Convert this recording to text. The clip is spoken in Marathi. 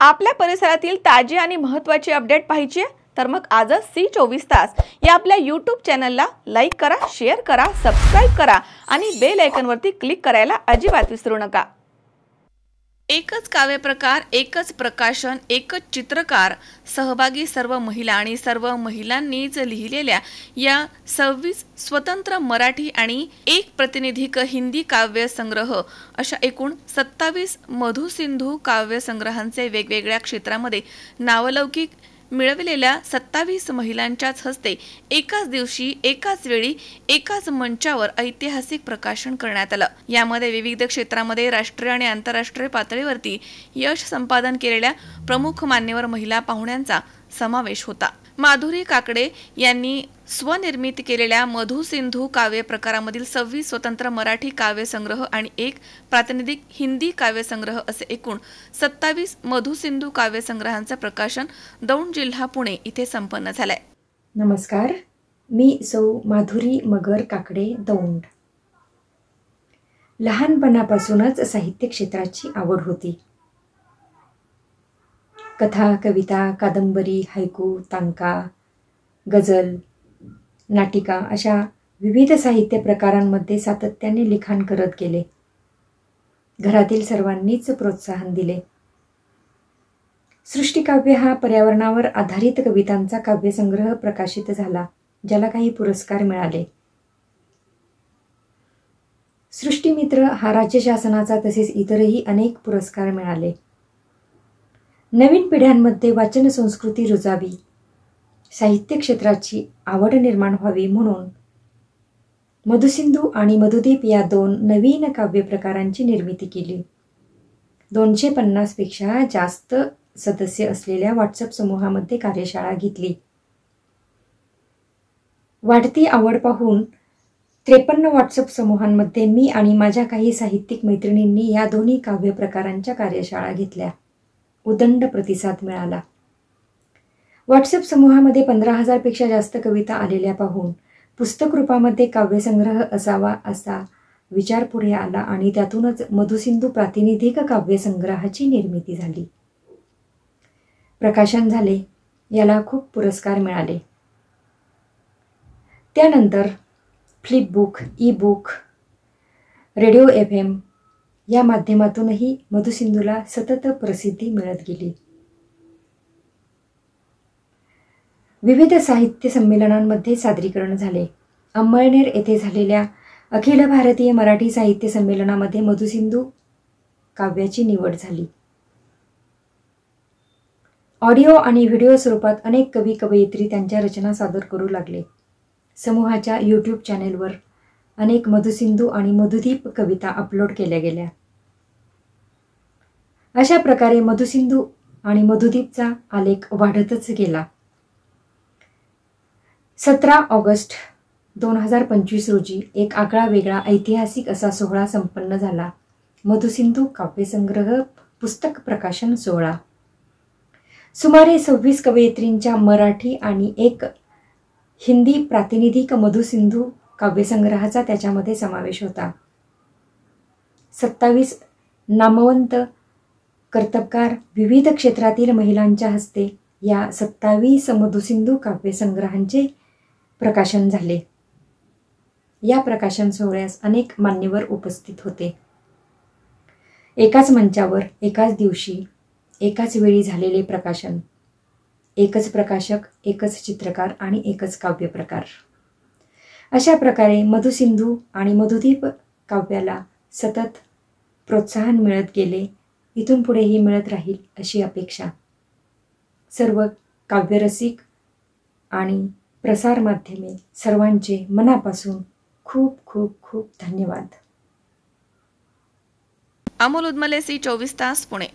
आपल्या परिसरातील ताजी आणि महत्त्वाची अपडेट पाहिजे तर मग आजच C24 तास या आपल्या YouTube चॅनलला लाईक करा, शेअर करा, सबस्क्राइब करा आणि बेल आयकॉनवरती क्लिक करायला अजिबात विसरू नका। एकच काव्य प्रकार, एकच प्रकाशन, एकच चित्रकार, सहभागी सर्व महिला आणि सर्व महिलांनीच लिहिलेल्या या 26 स्वतंत्र मराठी आणि एक प्रातिनिधिक हिंदी काव्य संग्रह अशा एकूण 27 मधुसिंधू काव्य संग्रहांचे वेगवेगळ्या क्षेत्रामध्ये नावलौकिक मिळवलेल्या 27 महिलांच्याच हस्ते एकाच दिवशी एकाच वेळी एकाच मंचावर ऐतिहासिक प्रकाशन करण्यात आलं। यामध्ये विविध क्षेत्रामध्ये राष्ट्रीय आणि आंतरराष्ट्रीय पातळीवरती यश संपादन केलेल्या प्रमुख मान्यवर महिला पाहुण्यांचा समावेश होता। माधुरी काकडे यांनी स्वनिर्मित केलेल्या मधुसिंधू काव्य प्रकारामधील 26 स्वतंत्र मराठी काव्य संग्रह आणि एक प्रातिनिधिक हिंदी काव्य संग्रह असे एकूण 27 मधुसिंधू काव्य संग्रहांचे प्रकाशन दौंड जिल्हा पुणे इथे संपन्न झाले। नमस्कार, मी सौ माधुरी मगर काकडे दौंड। लहानपणापासूनच साहित्य क्षेत्राची आवड होती। कथा, कविता, कादंबरी, हायकू, तांका, गझल, नाटिका अशा विविध साहित्य प्रकारांमध्ये सातत्याने लिखाण करत गेले। घरातील सर्वांनीच प्रोत्साहन दिले। सृष्टिकाव्य हा पर्यावरणावर आधारित कवितांचा काव्यसंग्रह प्रकाशित झाला, ज्याला काही पुरस्कार मिळाले। सृष्टिमित्र हा राज्य शासनाचा तसेच इतरही अनेक पुरस्कार मिळाले। नवीन पिढ्यांमध्ये वाचन संस्कृती रुजावी, साहित्य क्षेत्राची आवड निर्माण व्हावी म्हणून मधुसिंधू आणि मधुदीप या दोन नवीन काव्य प्रकारांची निर्मिती केली। 250 पेक्षा जास्त सदस्य असलेल्या व्हॉट्सअप समूहामध्ये कार्यशाळा घेतली। वाढती आवड पाहून 53 व्हॉट्सअप समूहांमध्ये मी आणि माझ्या काही साहित्यिक मैत्रिणींनी या दोन्ही काव्य प्रकारांच्या कार्यशाळा घेतल्या। उदंड प्रतिसाद मिळाला। व्हॉट्सअप समूहामध्ये 15,000 पेक्षा जास्त कविता आलेल्या पाहून पुस्तक रूपामध्ये काव्यसंग्रह असावा असा विचार पुढे आला आणि त्यातूनच मधुसिंधू प्रातिनिधिक काव्यसंग्रहाची निर्मिती झाली। प्रकाशन झाले, याला खूप पुरस्कार मिळाले। त्यानंतर flipbook, E book, radio FM या माध्यमातूनही मधुसिंधूला सतत प्रसिद्धी मिळत गेली। विविध साहित्य संमेलनांमध्ये सादरीकरण झाले। अंमळनेर येथे झालेल्या अखिल भारतीय मराठी साहित्य संमेलनामध्ये मधुसिंधू काव्याची निवड झाली। ऑडिओ आणि व्हिडिओ स्वरूपात अनेक कवी कवयित्री त्यांच्या रचना सादर करू लागले। समूहाच्या YouTube चॅनेलवर अनेक मधुसिंधू आणि मधुदीप कविता अपलोड केल्या गेल्या। अशा प्रकारे मधुसिंधू आणि मधुदीपचा आलेख वाढतच गेला। 17 ऑगस्ट 2025 रोजी एक आगळा वेगळा ऐतिहासिक असा सोहळा संपन्न झाला। मधुसिंधू काव्यसंग्रह पुस्तक प्रकाशन सोहळा। सुमारे 26 कवयित्रींच्या मराठी आणि एक हिंदी प्रातिनिधिक मधुसिंधू काव्यसंग्रहाचा त्याच्यामध्ये समावेश होता। 27 नामवंत कर्तबगार विविध क्षेत्रातील महिलांच्या हस्ते या 27 मधुसिंधू काव्यसंग्रहांचे प्रकाशन झाले। या प्रकाशन सोहळ्यास अनेक मान्यवर उपस्थित होते। एकाच मंचावर एकाच दिवशी एकाच वेळी झालेले प्रकाशन, एकच प्रकाशक, एकच चित्रकार आणि एकच काव्य प्रकार। अशा प्रकारे मधुसिंधू आणि मधुदीप काव्याला सतत प्रोत्साहन मिळत गेले। इथून पुढेही मिळत राहील अशी अपेक्षा। सर्व काव्यरसिक आणि प्रसार माध्यमे सर्वांचे मनापासून खूप खूप खूप धन्यवाद। अमोल उदमले, C24 तास पुणे।